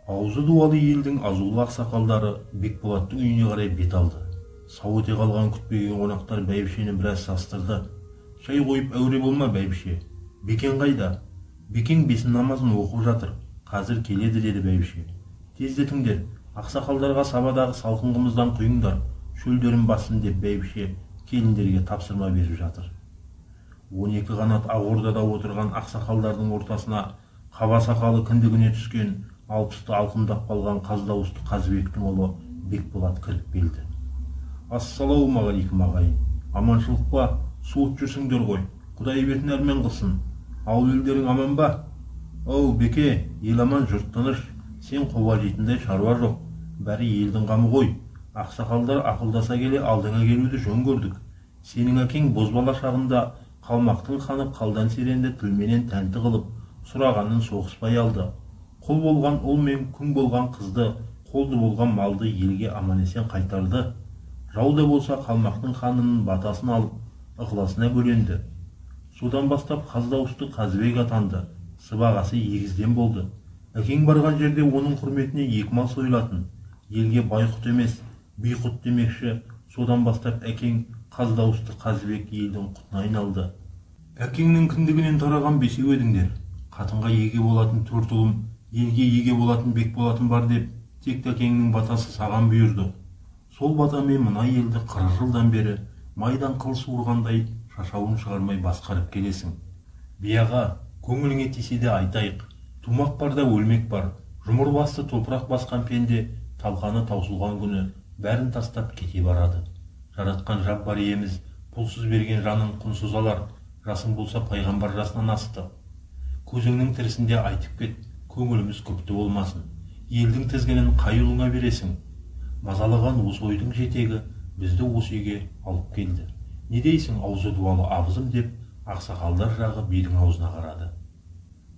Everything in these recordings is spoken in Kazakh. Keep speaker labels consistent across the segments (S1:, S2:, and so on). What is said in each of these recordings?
S1: Аузы дуалы елдің азулы ақсақалдары Бекболаттың үйіне қарай бет алды. Сау өте қалған күтпеген қонақтар бәйбішені біраз састырды. Шай қойып әуре болма бәйбіше. Бекең қайда? Бекең бесін намазын оқып жатыр. Қазір келеді деді бәйбіше. Тездетіңдер, ақсақалдарға сабадағы салқын қымыздан құйыңдар, шөлдерін бассын деп бәйбіше келіндерге тапсырма беріп жатыр. 12 қанат ақ ордада отырған ақсақалдардың ортасына қаба сақалы кіндігіне түскен 60-ты алқымдап қалған қаз дауысты Қазыбектің ұлы Бекболат кіріп келді. Ассалаумағалейкум ағайын. Аманшылық па? Суыт жүрсіңдер ғой. Құдай бетін әрмен қылсын. Ауыл елдерің аман ба? Оу Беке, ел аман, жұрт тыныш. Сен қобалжитындай шаруа жоқ. Бәрі елдің қамы ғой. Ақсақалдар ақылдаса келе алдыңа келуді жөн көрдік. Сенің әкең бозбала шағында қалмақтың ханы қалдан серенді тілменен тәнті қылып, сұрағанын соғыспай алды. Құл болған ұл мен күң болған қызды, қолды болған малды елге аман-есен қайтарды. Жау да болса қалмақтың ханының батасын алып, ықыласына бөленді. Содан бастап қаз дауысты Қазыбек атанды. Сыбағасы егізден болды. Әкең барған жерде оның құрметіне 2 мал сойылатын. Елге байқұт емес, биқұт демекші. Содан бастап әкең қаз дауысты Қазыбек елдің құтына айналды. Әкеңнің кіндігінен тараған 5 едіңдер. Қатынға еге болатын 4 ұлым, елге еге болатын Бекболатым бар деп, тек әкеңнің батасы саған бұйырды. Сол батамен мына елді 40 жылдан бері майдан қыл суырғандай шашауын шығармай басқарып келесің. Бияға, көңіліңе тисе де айтайық. Тумақ бар да өлмек бар. Жұмыр басты топырақ басқан пенде талқаны таусылған күні бәрін тастап кете барады. Жаратқан жап бар иеміз, пұлсыз берген жанын құнсыз алар. Жасың болса пайғамбар жасынан асты. Көзіңнің тірісінде айтып кет, көңіліміз күпті болмасын. Елдің тізгінін қай ұлыңа бересің? Мазалаған осы ойдың жетегі бізді осы үйге алып келді. Не дейсің аузы дуалы абызым деп ақсақалдар жағы бидің аузына қарады.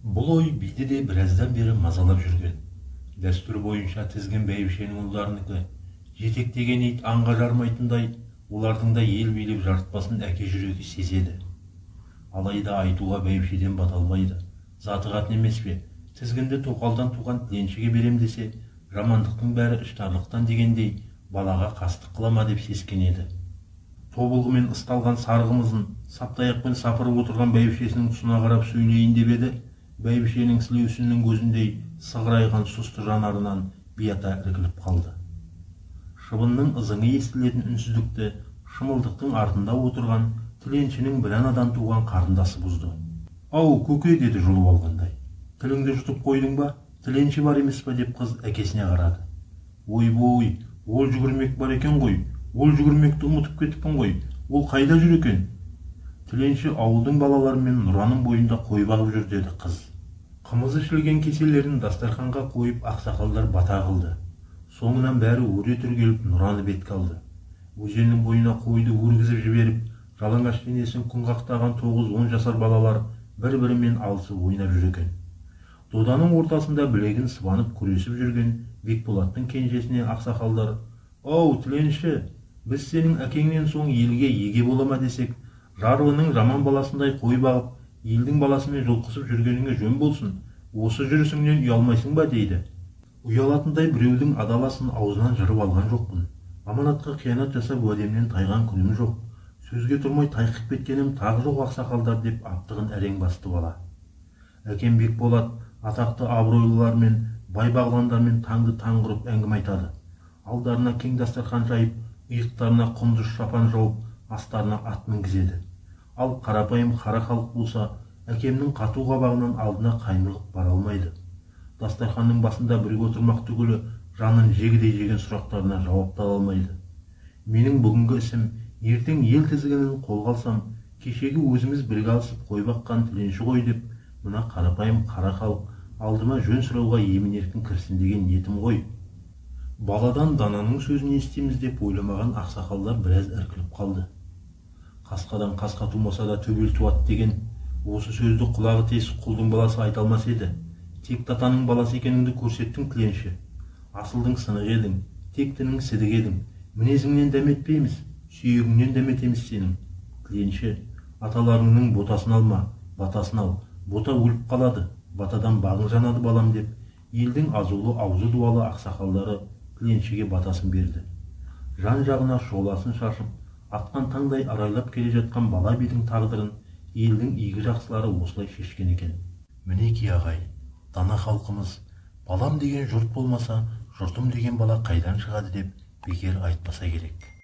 S1: Бұл ой биді де біраздан бері мазалап жүрген. Дәстүр бойынша тізгін бәйбішенің ұлдарынікі. Жетектеген ит аңға жармайтындай, олардың да ел билеп жарытпасын әке жүрегі сезеді. Алайда айтуға бәйбішеден бата алмайды. Заты қатын емес пе? Тізгінді тоқалдан туған тіленшіге берем десе, жамандықтың бәрі іштарлықтан дегендей балаға қастық қылама деп сескенеді. Тобылғымен ысталған сарғымызын саптаяқпен сапырып отырған бәйбішесінің тұсына қарап сөйлейін деп еді, бәйбішенің сілеусіннің көзіндей сығырайған сұсты жанарынан бията іркіліп қалды. Шыбынның ызыңы естілетін үнсіздікті шымылдықтың артында отырған тіленшінің бір анадан туған қарындасы бұзды. Ау көке, деді жұлып алғандай. Тіліңді жұтып қойдың ба? Тіленші бар емес па деп қыз әкесіне қарады. Ой, ол жүгірмек бар екен ғой. Ол жүгірмекті ұмытып кетіппін ғой. Ол қайда жүр екен? Тіленші ауылдың балаларымен Нұраның бойында қой бағып жүр, деді қыз. Қымыз ішілген кеселерін дастарханға қойып ақсақалдар бата қылды. Соңынан бәрі өре түргеліп Нұраны бетке алды. Өзеннің бойына қойды өргізіп жіберіп, жалаңаш денесін күн қақтаған 9-10 жасар балалар бір-бірімен алысып ойнап жүр екен. Доданың ортасында білегін сыбанып күресіп жүрген Бекболаттың кенжесіне ақсақалдар: «Оу, тіленші, біз сенің әкеңнен соң елге еге болама десек, жарлының жаман баласындай қой бағып, елдің баласымен жұлқысып жүргеніңе жөн болсын. Осы жүрісіңнен ұялмайсың ба?» дейді. Ұялатындай біреудің адаласын аузынан жырып алған жоқпын. Аманатқа қиянат жасап уәдемнен тайған күнім жоқ. Сөзге тұрмай тайқып кеткенім тағы жоқ ақсақалдар деп аптығын әрең басты бала. Әкем Бекболат атақты абыройлылармен, бай-бағландармен таңды таң құрып әңгіме айтады. Алдарына кең дастархан жайып, иықтарына құндыз шапан жауып, астарына ат мінгізеді. Ал қарапайым қара халық болса, әкемнің қату қабағынан алдына қаймығып бара алмайды. Дастарханның басында бірге отырмақ түгілі жанын жегідей жеген сұрақтарына жауап та алмайды. Менің бүгінгі ісім, ертең ел тізгінін қолға алсам, кешегі өзіміз бірге алысып қой баққан тіленші ғой деп, мына қарапайым қара халық алдыма жөн сұрауға емін-еркін кірсін деген ниетім ғой. Баладан дананың сөзін естиміз деп ойламаған ақсақалдар біраз іркіліп қалды. Қасқадан қасқа тумаса да төбел туады деген осы сөзді құлағы тесік құлдың баласы айта алмас еді. Тек татаның баласы екеніңді көрсеттің тіленші. Асылдың сынық едің, тектінің сідік едің. Мінезіңнен дәметпейміз, сүйегіңнен дәметеміз сенің. Тіленші, аталарыңның ботасын алма, батасын ал. Бота өліп қалады, батадан бағың жанады балам деп, Елдің азулы аузы дуалы ақсақалдары тіленшіге батасын берді. Жан жағына шоласын шашып, атқан таңдай арайлап келе жатқан бала бидің тағдырын елдің игі жақсылары осылай шешкен екен. Мінеки ағай, дана халқымыз, балам деген жұрт болмаса, жұртым деген бала қайдан шығады деп бекер айтпаса керек.